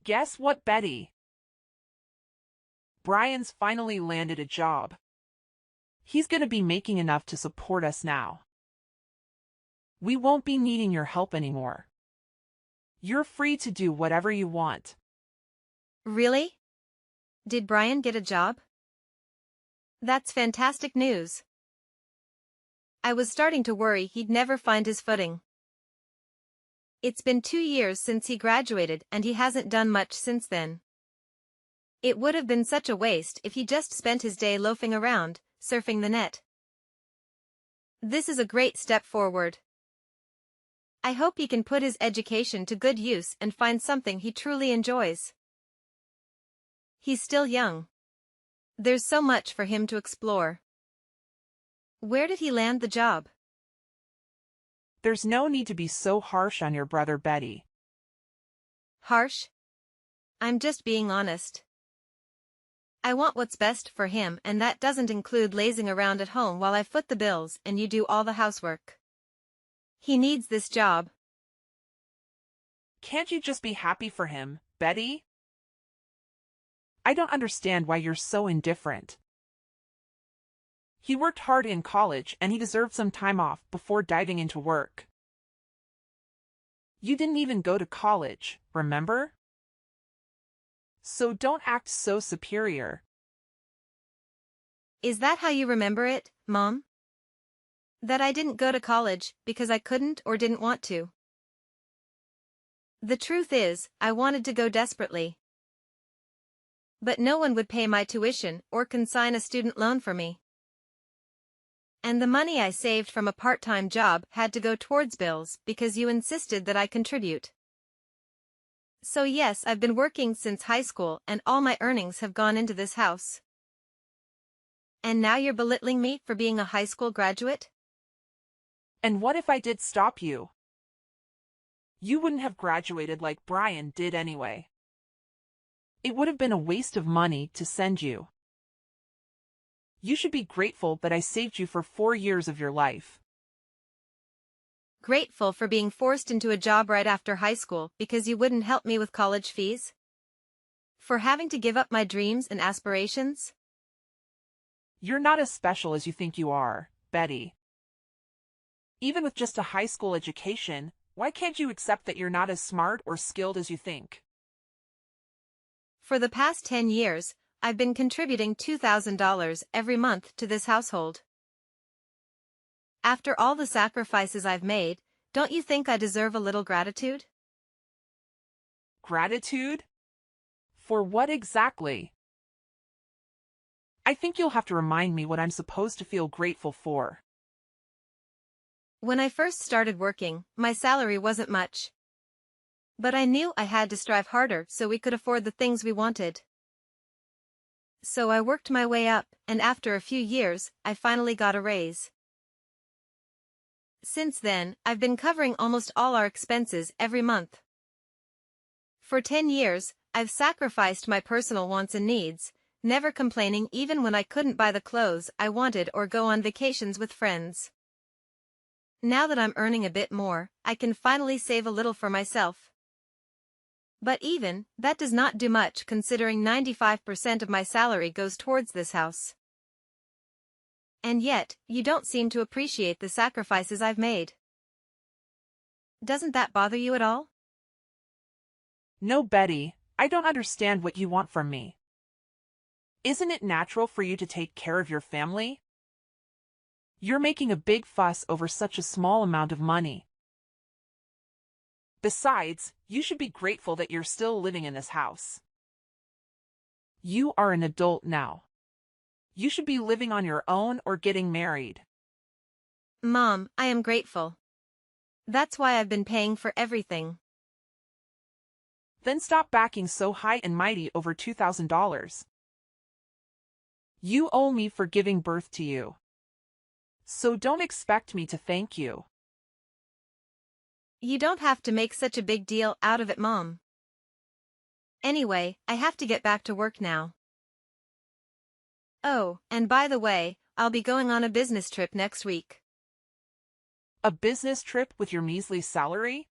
Guess what, Betty? Brian's finally landed a job. He's gonna be making enough to support us now. We won't be needing your help anymore. You're free to do whatever you want. Really? Did Brian get a job? That's fantastic news. I was starting to worry he'd never find his footing. It's been 2 years since he graduated and he hasn't done much since then. It would have been such a waste if he just spent his day loafing around, surfing the net. This is a great step forward. I hope he can put his education to good use and find something he truly enjoys. He's still young. There's so much for him to explore. Where did he land the job? There's no need to be so harsh on your brother, Betty. Harsh? I'm just being honest. I want what's best for him, and that doesn't include lazing around at home while I foot the bills and you do all the housework. He needs this job. Can't you just be happy for him, Betty? I don't understand why you're so indifferent. He worked hard in college and he deserved some time off before diving into work. You didn't even go to college, remember? So don't act so superior. Is that how you remember it, Mom? That I didn't go to college because I couldn't or didn't want to? The truth is, I wanted to go desperately. But no one would pay my tuition or consign a student loan for me. And the money I saved from a part-time job had to go towards bills because you insisted that I contribute. So yes, I've been working since high school and all my earnings have gone into this house. And now you're belittling me for being a high school graduate? And what if I did stop you? You wouldn't have graduated like Brian did anyway. It would have been a waste of money to send you. You should be grateful that I saved you for 4 years of your life. Grateful for being forced into a job right after high school because you wouldn't help me with college fees? For having to give up my dreams and aspirations? You're not as special as you think you are, Betty. Even with just a high school education, why can't you accept that you're not as smart or skilled as you think? For the past 10 years, I've been contributing $2,000 every month to this household. After all the sacrifices I've made, don't you think I deserve a little gratitude? Gratitude? For what exactly? I think you'll have to remind me what I'm supposed to feel grateful for. When I first started working, my salary wasn't much. But I knew I had to strive harder so we could afford the things we wanted. So I worked my way up, and after a few years, I finally got a raise. Since then, I've been covering almost all our expenses every month. For 10 years, I've sacrificed my personal wants and needs, never complaining even when I couldn't buy the clothes I wanted or go on vacations with friends. Now that I'm earning a bit more, I can finally save a little for myself. But even that does not do much considering 95% of my salary goes towards this house. And yet, you don't seem to appreciate the sacrifices I've made. Doesn't that bother you at all? No, Betty, I don't understand what you want from me. Isn't it natural for you to take care of your family? You're making a big fuss over such a small amount of money. Besides, you should be grateful that you're still living in this house. You are an adult now. You should be living on your own or getting married. Mom, I am grateful. That's why I've been paying for everything. Then stop backing so high and mighty over $2,000. You owe me for giving birth to you. So don't expect me to thank you. You don't have to make such a big deal out of it, Mom. Anyway, I have to get back to work now. Oh, and by the way, I'll be going on a business trip next week. A business trip with your measly salary?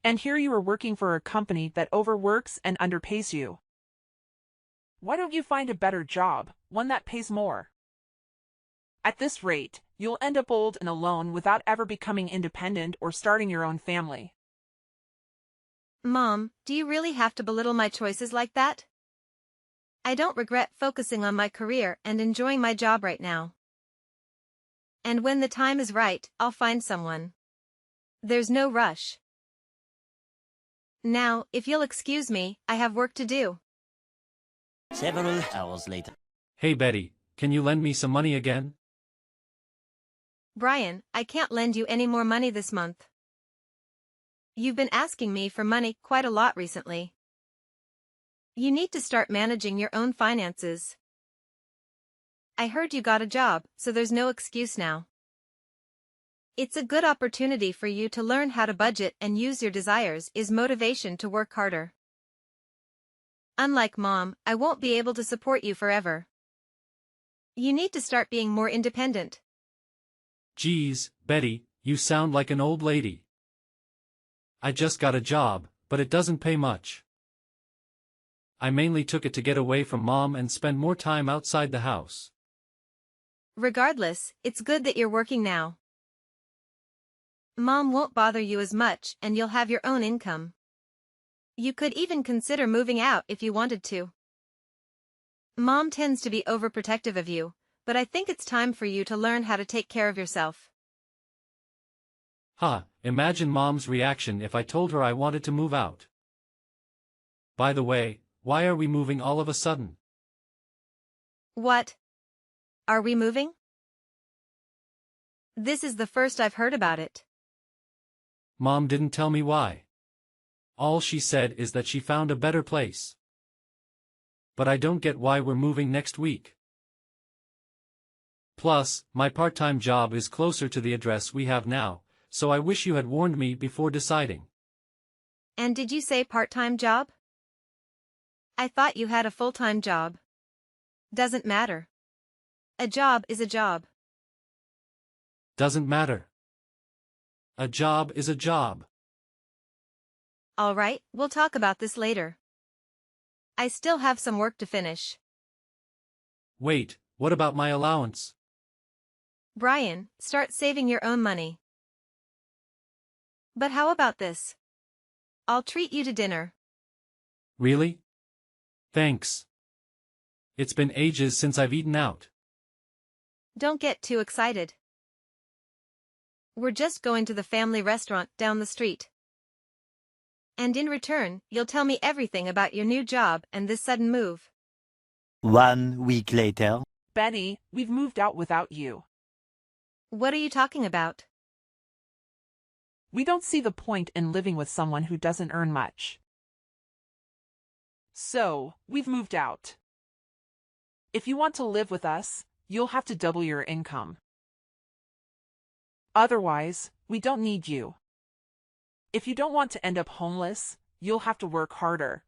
And here you are working for a company that overworks and underpays you. Why don't you find a better job, one that pays more? At this rate, you'll end up old and alone without ever becoming independent or starting your own family. Mom, do you really have to belittle my choices like that? I don't regret focusing on my career and enjoying my job right now. And when the time is right, I'll find someone. There's no rush. Now, if you'll excuse me, I have work to do. Several hours later. Hey Betty, can you lend me some money again? Brian, I can't lend you any more money this month. You've been asking me for money quite a lot recently. You need to start managing your own finances. I heard you got a job, so there's no excuse now. It's a good opportunity for you to learn how to budget and use your desires is motivation to work harder. Unlike Mom, I won't be able to support you forever. You need to start being more independent. Geez, Betty, you sound like an old lady. I just got a job, but it doesn't pay much. I mainly took it to get away from Mom and spend more time outside the house. Regardless, it's good that you're working now. Mom won't bother you as much and you'll have your own income. You could even consider moving out if you wanted to. Mom tends to be overprotective of you, but I think it's time for you to learn how to take care of yourself. Imagine Mom's reaction if I told her I wanted to move out. By the way, why are we moving all of a sudden? What? Are we moving? This is the first I've heard about it. Mom didn't tell me why. All she said is that she found a better place. But I don't get why we're moving next week. Plus, my part-time job is closer to the address we have now, so I wish you had warned me before deciding. And did you say part-time job? I thought you had a full-time job. Doesn't matter. A job is a job. Doesn't matter. A job is a job. All right, we'll talk about this later. I still have some work to finish. Wait, what about my allowance? Brian, start saving your own money. But how about this? I'll treat you to dinner. Really? Thanks. It's been ages since I've eaten out. Don't get too excited. We're just going to the family restaurant down the street. And in return, you'll tell me everything about your new job and this sudden move. 1 week later. Betty, we've moved out without you. What are you talking about? We don't see the point in living with someone who doesn't earn much. So, we've moved out. If you want to live with us, you'll have to double your income. Otherwise, we don't need you. If you don't want to end up homeless, you'll have to work harder.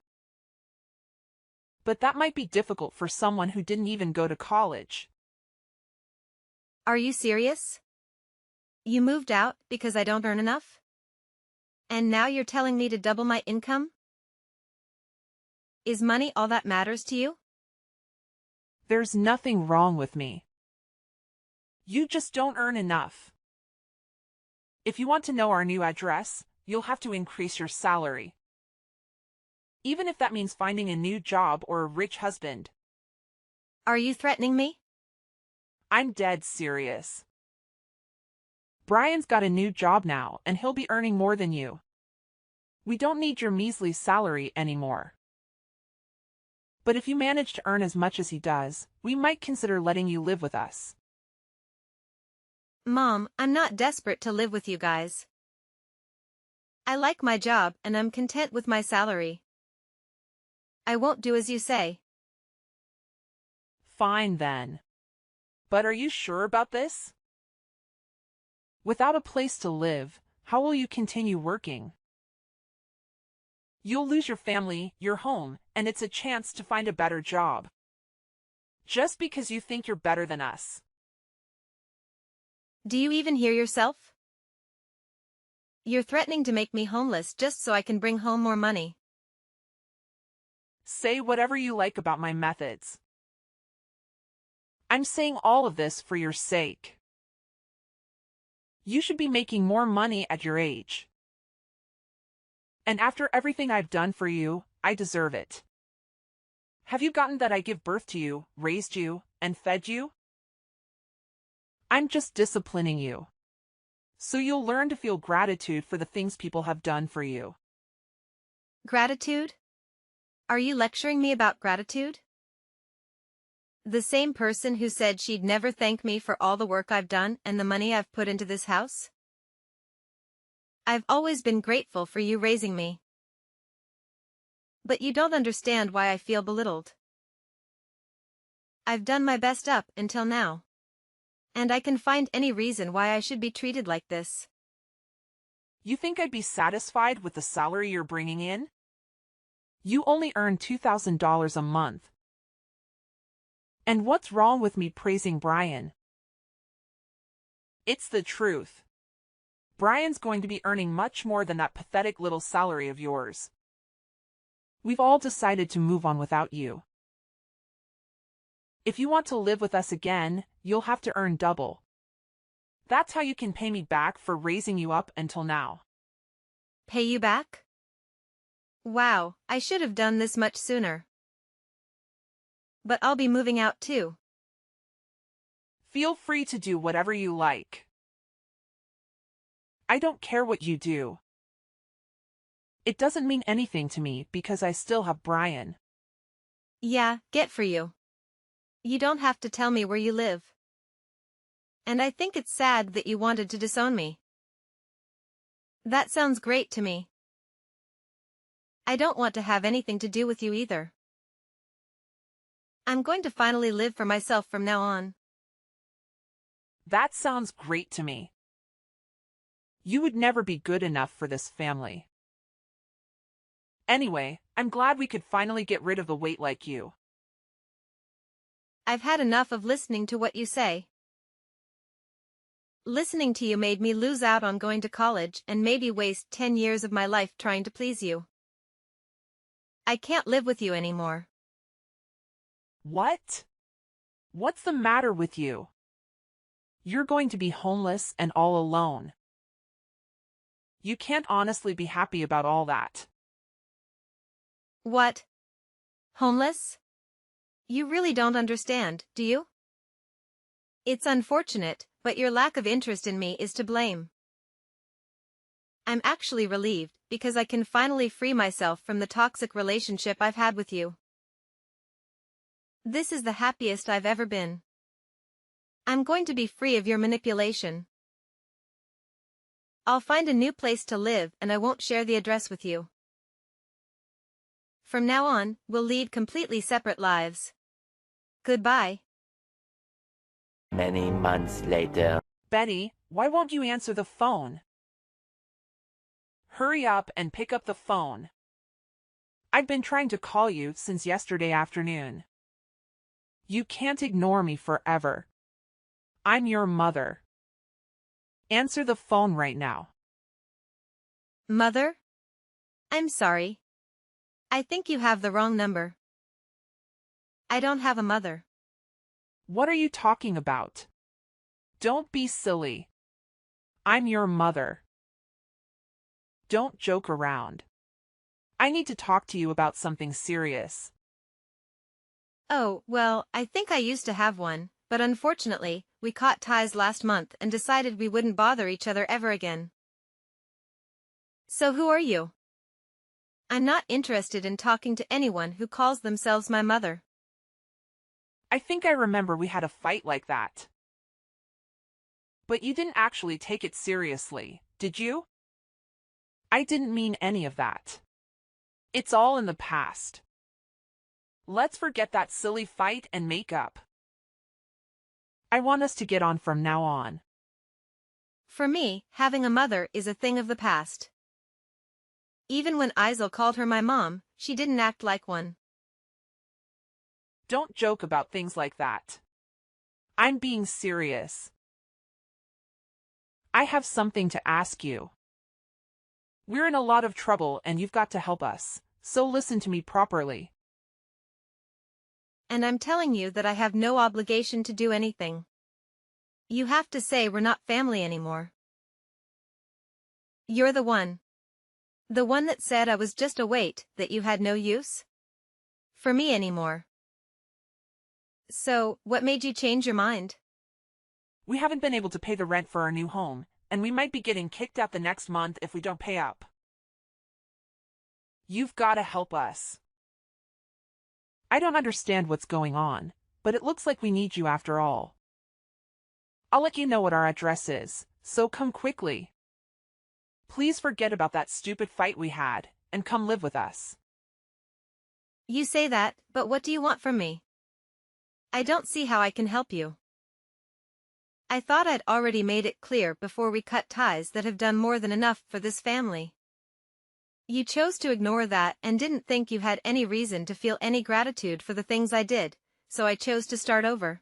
But that might be difficult for someone who didn't even go to college. Are you serious? You moved out because I don't earn enough? And now you're telling me to double my income? Is money all that matters to you? There's nothing wrong with me. You just don't earn enough. If you want to know our new address, you'll have to increase your salary. Even if that means finding a new job or a rich husband. Are you threatening me? I'm dead serious. Brian's got a new job now, and he'll be earning more than you. We don't need your measly salary anymore. But if you manage to earn as much as he does, we might consider letting you live with us. Mom, I'm not desperate to live with you guys. I like my job and I'm content with my salary. I won't do as you say. Fine then. But are you sure about this? Without a place to live, how will you continue working? You'll lose your family, your home, and it's a chance to find a better job. Just because you think you're better than us. Do you even hear yourself? You're threatening to make me homeless just so I can bring home more money. Say whatever you like about my methods. I'm saying all of this for your sake. You should be making more money at your age. And after everything I've done for you, I deserve it. Have you gotten that I give birth to you, raised you, and fed you? I'm just disciplining you. So you'll learn to feel gratitude for the things people have done for you. Gratitude? Are you lecturing me about gratitude? The same person who said she'd never thank me for all the work I've done and the money I've put into this house? I've always been grateful for you raising me. But you don't understand why I feel belittled. I've done my best up until now. And I can find any reason why I should be treated like this. You think I'd be satisfied with the salary you're bringing in? You only earn $2,000 a month. And what's wrong with me praising Brian? It's the truth. Brian's going to be earning much more than that pathetic little salary of yours. We've all decided to move on without you. If you want to live with us again, you'll have to earn double. That's how you can pay me back for raising you up until now. Pay you back? Wow, I should have done this much sooner. But I'll be moving out too. Feel free to do whatever you like. I don't care what you do. It doesn't mean anything to me because I still have Brian. Yeah, get for you. You don't have to tell me where you live. And I think it's sad that you wanted to disown me. That sounds great to me. I don't want to have anything to do with you either. I'm going to finally live for myself from now on. That sounds great to me. You would never be good enough for this family. Anyway, I'm glad we could finally get rid of a weight like you. I've had enough of listening to what you say. Listening to you made me lose out on going to college and maybe waste 10 years of my life trying to please you. I can't live with you anymore. What? What's the matter with you? You're going to be homeless and all alone. You can't honestly be happy about all that. What? Homeless? You really don't understand, do you? It's unfortunate, but your lack of interest in me is to blame. I'm actually relieved because I can finally free myself from the toxic relationship I've had with you. This is the happiest I've ever been. I'm going to be free of your manipulation. I'll find a new place to live and I won't share the address with you. From now on, we'll lead completely separate lives. Goodbye. Many months later. Betty, why won't you answer the phone? Hurry up and pick up the phone. I've been trying to call you since yesterday afternoon. You can't ignore me forever. I'm your mother. Answer the phone right now. Mother? I'm sorry. I think you have the wrong number. I don't have a mother. What are you talking about? Don't be silly. I'm your mother. Don't joke around. I need to talk to you about something serious. Oh, well, I think I used to have one, but unfortunately, we caught ties last month and decided we wouldn't bother each other ever again. So who are you? I'm not interested in talking to anyone who calls themselves my mother. I think I remember we had a fight like that. But you didn't actually take it seriously, did you? I didn't mean any of that. It's all in the past. Let's forget that silly fight and make up. I want us to get on from now on. For me, having a mother is a thing of the past. Even when Isel called her my mom, she didn't act like one. Don't joke about things like that. I'm being serious. I have something to ask you. We're in a lot of trouble and you've got to help us, so listen to me properly. And I'm telling you that I have no obligation to do anything. You have to say we're not family anymore. You're the one. The one that said I was just a weight, that you had no use for me anymore. So, what made you change your mind? We haven't been able to pay the rent for our new home, and we might be getting kicked out the next month if we don't pay up. You've got to help us. I don't understand what's going on, but it looks like we need you after all. I'll let you know what our address is, so come quickly. Please forget about that stupid fight we had, and come live with us. You say that, but what do you want from me? I don't see how I can help you. I thought I'd already made it clear before we cut ties that have done more than enough for this family. You chose to ignore that and didn't think you had any reason to feel any gratitude for the things I did, so I chose to start over.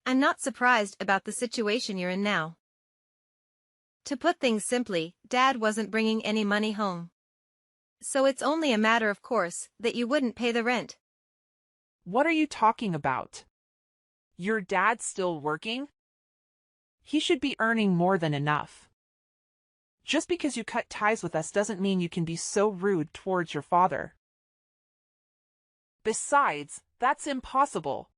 I'm not surprised about the situation you're in now. To put things simply, Dad wasn't bringing any money home. So it's only a matter of course that you wouldn't pay the rent. What are you talking about? Your dad's still working? He should be earning more than enough. Just because you cut ties with us doesn't mean you can be so rude towards your father. Besides, that's impossible.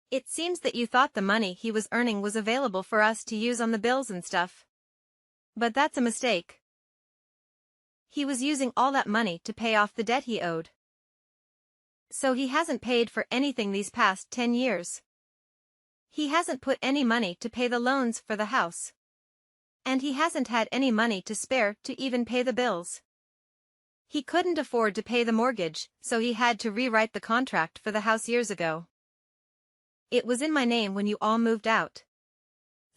It seems that you thought the money he was earning was available for us to use on the bills and stuff. But that's a mistake. He was using all that money to pay off the debt he owed. So he hasn't paid for anything these past 10 years. He hasn't put any money to pay the loans for the house. And he hasn't had any money to spare to even pay the bills. He couldn't afford to pay the mortgage, so he had to rewrite the contract for the house years ago. It was in my name when you all moved out.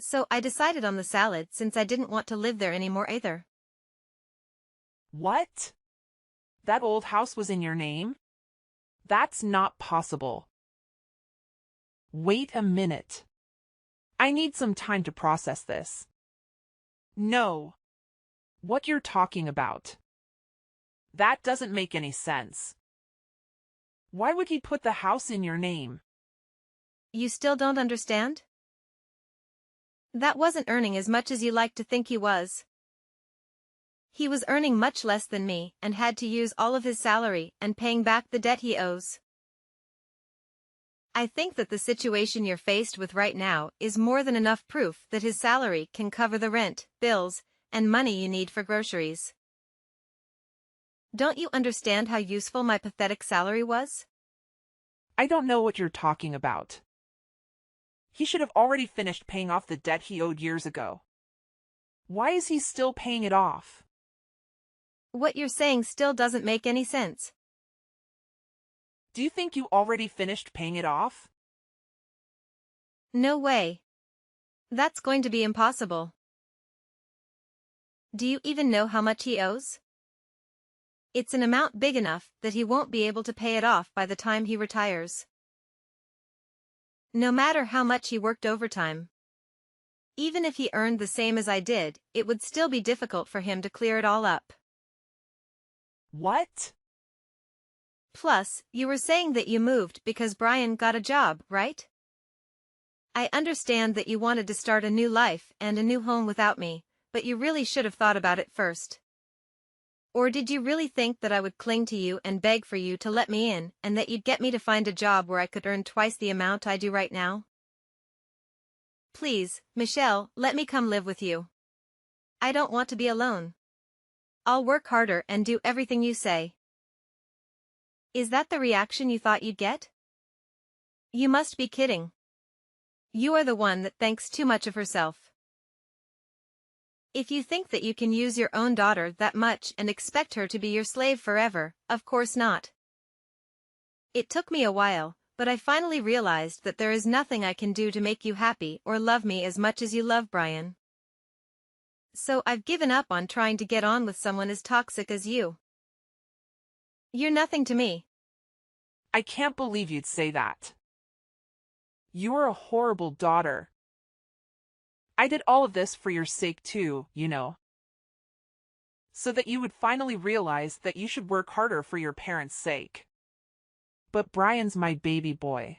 So I decided on the salad since I didn't want to live there anymore either. What? That old house was in your name? That's not possible. Wait a minute. I need some time to process this. No. What you're talking about? That doesn't make any sense. Why would he put the house in your name? You still don't understand? That wasn't earning as much as you like to think he was. He was earning much less than me and had to use all of his salary and paying back the debt he owes. I think that the situation you're faced with right now is more than enough proof that his salary can cover the rent, bills, and money you need for groceries. Don't you understand how useful my pathetic salary was? I don't know what you're talking about. He should have already finished paying off the debt he owed years ago. Why is he still paying it off? What you're saying still doesn't make any sense. Do you think you already finished paying it off? No way. That's going to be impossible. Do you even know how much he owes? It's an amount big enough that he won't be able to pay it off by the time he retires. No matter how much he worked overtime. Even if he earned the same as I did, it would still be difficult for him to clear it all up. What? Plus, you were saying that you moved because Brian got a job, right? I understand that you wanted to start a new life and a new home without me, but you really should have thought about it first. Or did you really think that I would cling to you and beg for you to let me in and that you'd get me to find a job where I could earn twice the amount I do right now? Please, Michelle, let me come live with you. I don't want to be alone. I'll work harder and do everything you say. Is that the reaction you thought you'd get? You must be kidding. You are the one that thinks too much of herself. If you think that you can use your own daughter that much and expect her to be your slave forever, of course not. It took me a while, but I finally realized that there is nothing I can do to make you happy or love me as much as you love Brian. So I've given up on trying to get on with someone as toxic as you. You're nothing to me. I can't believe you'd say that. You're a horrible daughter. I did all of this for your sake too, you know. so that you would finally realize that you should work harder for your parents' sake. But Brian's my baby boy.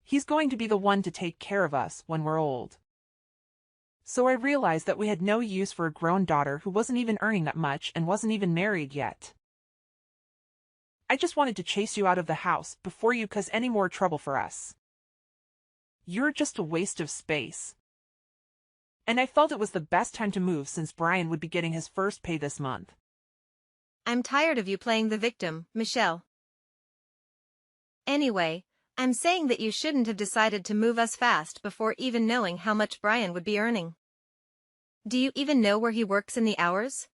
He's going to be the one to take care of us when we're old. So I realized that we had no use for a grown daughter who wasn't even earning that much and wasn't even married yet. I just wanted to chase you out of the house before you cause any more trouble for us. You're just a waste of space. And I felt it was the best time to move since Brian would be getting his first pay this month. I'm tired of you playing the victim, Michelle. Anyway, I'm saying that you shouldn't have decided to move us fast before even knowing how much Brian would be earning. Do you even know where he works in the hours?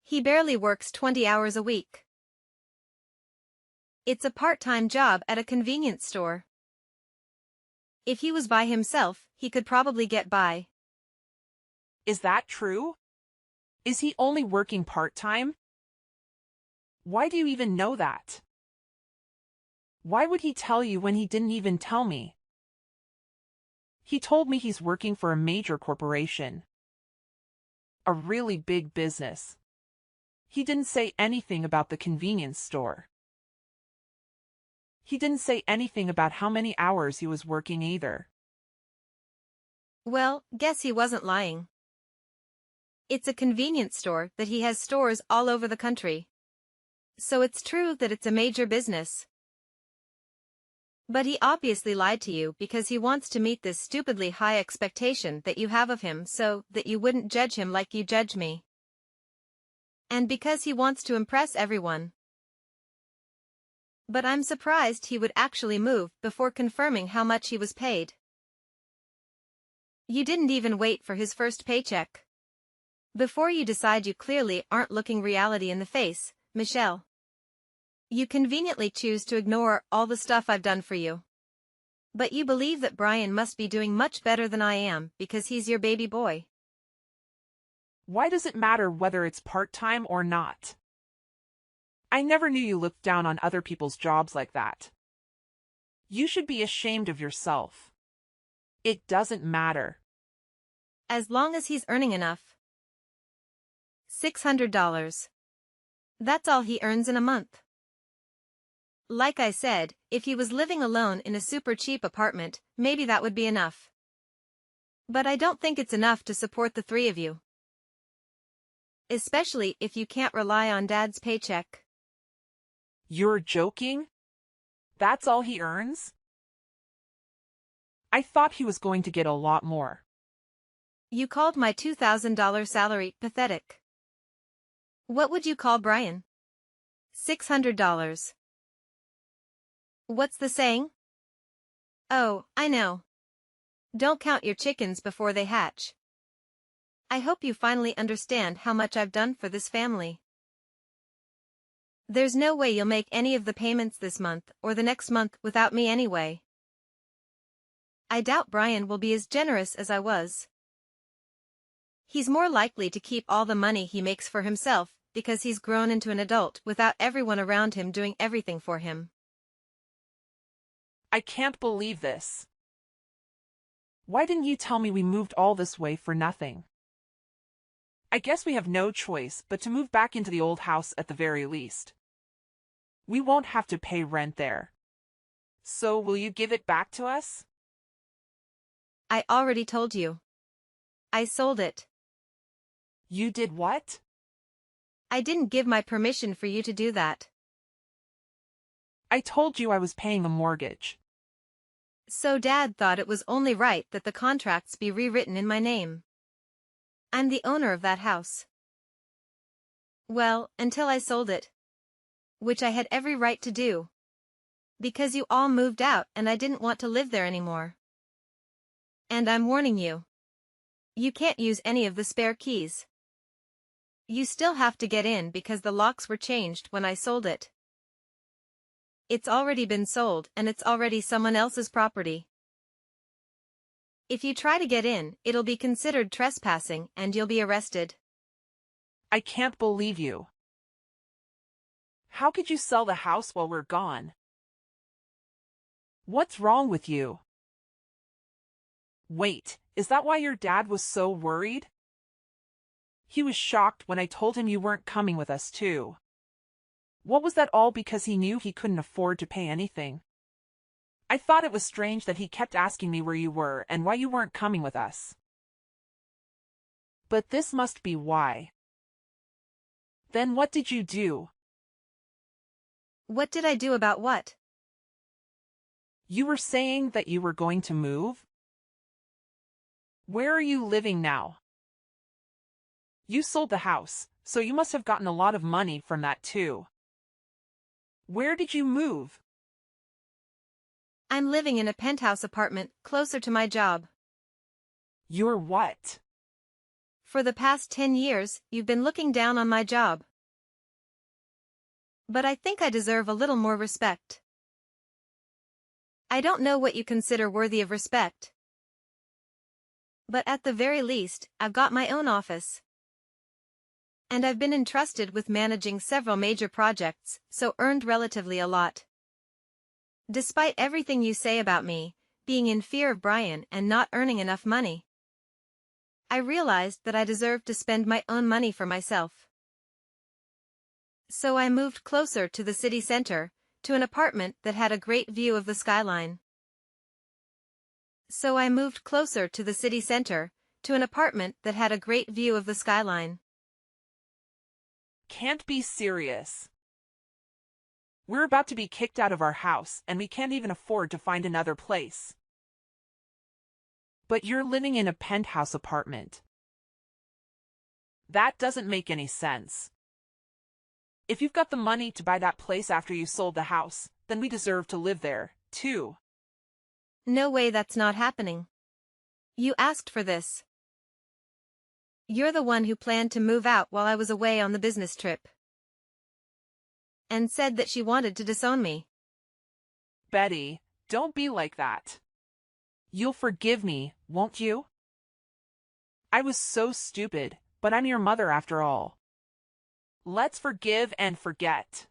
He barely works 20 hours a week. It's a part-time job at a convenience store. If he was by himself, he could probably get by. Is that true? Is he only working part-time? Why do you even know that? Why would he tell you when he didn't even tell me? He told me he's working for a major corporation. A really big business. He didn't say anything about the convenience store. He didn't say anything about how many hours he was working either. Well, guess he wasn't lying. It's a convenience store that he has stores all over the country. So it's true that it's a major business. But he obviously lied to you because he wants to meet this stupidly high expectation that you have of him so that you wouldn't judge him like you judge me. And because he wants to impress everyone. But I'm surprised he would actually move before confirming how much he was paid. You didn't even wait for his first paycheck. Before you decide, you clearly aren't looking reality in the face, Michelle. You conveniently choose to ignore all the stuff I've done for you. But you believe that Brian must be doing much better than I am because he's your baby boy. Why does it matter whether it's part-time or not? I never knew you looked down on other people's jobs like that. You should be ashamed of yourself. It doesn't matter. As long as he's earning enough. $600. That's all he earns in a month. Like I said, if he was living alone in a super cheap apartment, maybe that would be enough. But I don't think it's enough to support the three of you. Especially if you can't rely on Dad's paycheck. You're joking? That's all he earns? I thought he was going to get a lot more. You called my $2,000 salary pathetic. What would you call Brian? $600. What's the saying? Oh, I know. Don't count your chickens before they hatch. I hope you finally understand how much I've done for this family. There's no way you'll make any of the payments this month or the next month without me anyway. I doubt Brian will be as generous as I was. He's more likely to keep all the money he makes for himself because he's grown into an adult without everyone around him doing everything for him. I can't believe this. Why didn't you tell me we moved all this way for nothing? I guess we have no choice but to move back into the old house at the very least. We won't have to pay rent there. So will you give it back to us? I already told you. I sold it. You did what? I didn't give my permission for you to do that. I told you I was paying a mortgage. So Dad thought it was only right that the contracts be rewritten in my name. I'm the owner of that house. Well, until I sold it. Which I had every right to do. Because you all moved out and I didn't want to live there anymore. And I'm warning you. You can't use any of the spare keys. You still have to get in because the locks were changed when I sold it. It's already been sold and it's already someone else's property. If you try to get in, it'll be considered trespassing and you'll be arrested. I can't believe you. How could you sell the house while we're gone? What's wrong with you? Wait, is that why your dad was so worried? He was shocked when I told him you weren't coming with us too. What was that all because he knew he couldn't afford to pay anything? I thought it was strange that he kept asking me where you were and why you weren't coming with us. But this must be why. Then what did you do? What did I do about what? You were saying that you were going to move? Where are you living now? You sold the house, so you must have gotten a lot of money from that too. Where did you move? I'm living in a penthouse apartment closer to my job. You're what? For the past 10 years, you've been looking down on my job. But I think I deserve a little more respect. I don't know what you consider worthy of respect. But at the very least, I've got my own office. And I've been entrusted with managing several major projects, so earned relatively a lot. Despite everything you say about me, being in fear of Brian and not earning enough money, I realized that I deserved to spend my own money for myself. So I moved closer to the city center, to an apartment that had a great view of the skyline. So I moved closer to the city center, to an apartment that had a great view of the skyline. Can't be serious. We're about to be kicked out of our house and we can't even afford to find another place. But you're living in a penthouse apartment. That doesn't make any sense. If you've got the money to buy that place after you sold the house, then we deserve to live there, too. No way, that's not happening. You asked for this. You're the one who planned to move out while I was away on the business trip. And said that she wanted to disown me. Betty, don't be like that. You'll forgive me, won't you? I was so stupid, but I'm your mother after all. Let's forgive and forget.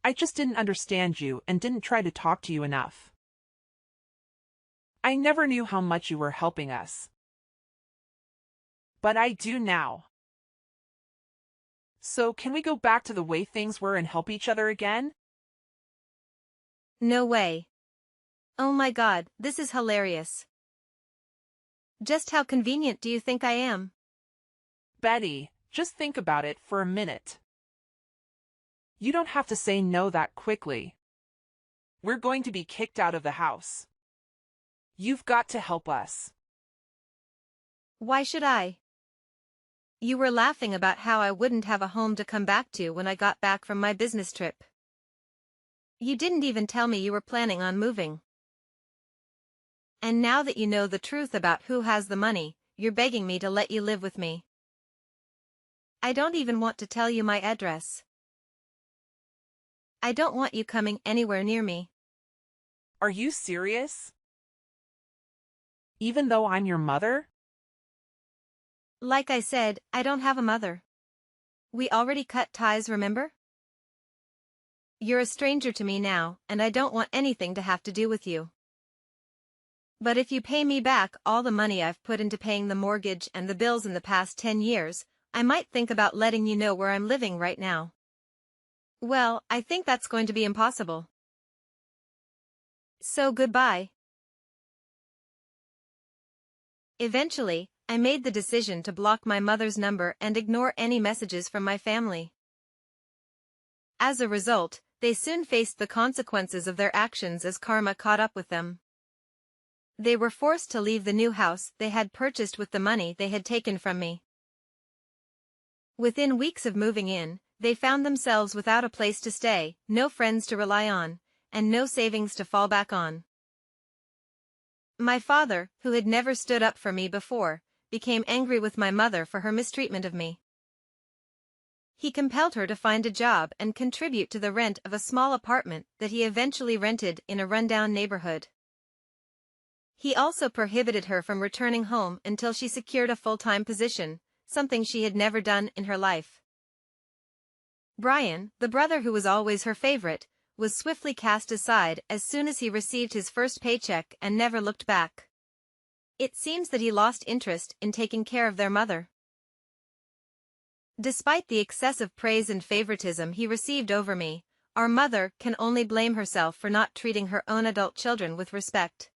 I just didn't understand you and didn't try to talk to you enough. I never knew how much you were helping us. But I do now. So can we go back to the way things were and help each other again? No way. Oh my God, this is hilarious. Just how convenient do you think I am? Betty, just think about it for a minute. You don't have to say no that quickly. We're going to be kicked out of the house. You've got to help us. Why should I? You were laughing about how I wouldn't have a home to come back to when I got back from my business trip. You didn't even tell me you were planning on moving. And now that you know the truth about who has the money, you're begging me to let you live with me. I don't even want to tell you my address. I don't want you coming anywhere near me. Are you serious? Even though I'm your mother? Like I said, I don't have a mother. We already cut ties, remember? You're a stranger to me now, and I don't want anything to have to do with you. But if you pay me back all the money I've put into paying the mortgage and the bills in the past 10 years, I might think about letting you know where I'm living right now. Well, I think that's going to be impossible. So goodbye. Eventually, I made the decision to block my mother's number and ignore any messages from my family. As a result, they soon faced the consequences of their actions as karma caught up with them. They were forced to leave the new house they had purchased with the money they had taken from me. Within weeks of moving in, they found themselves without a place to stay, no friends to rely on, and no savings to fall back on. My father, who had never stood up for me before, became angry with my mother for her mistreatment of me. He compelled her to find a job and contribute to the rent of a small apartment that he eventually rented in a rundown neighborhood. He also prohibited her from returning home until she secured a full-time position, something she had never done in her life. Brian, the brother who was always her favorite, was swiftly cast aside as soon as he received his first paycheck and never looked back. It seems that he lost interest in taking care of their mother. Despite the excessive praise and favoritism he received over me, our mother can only blame herself for not treating her own adult children with respect.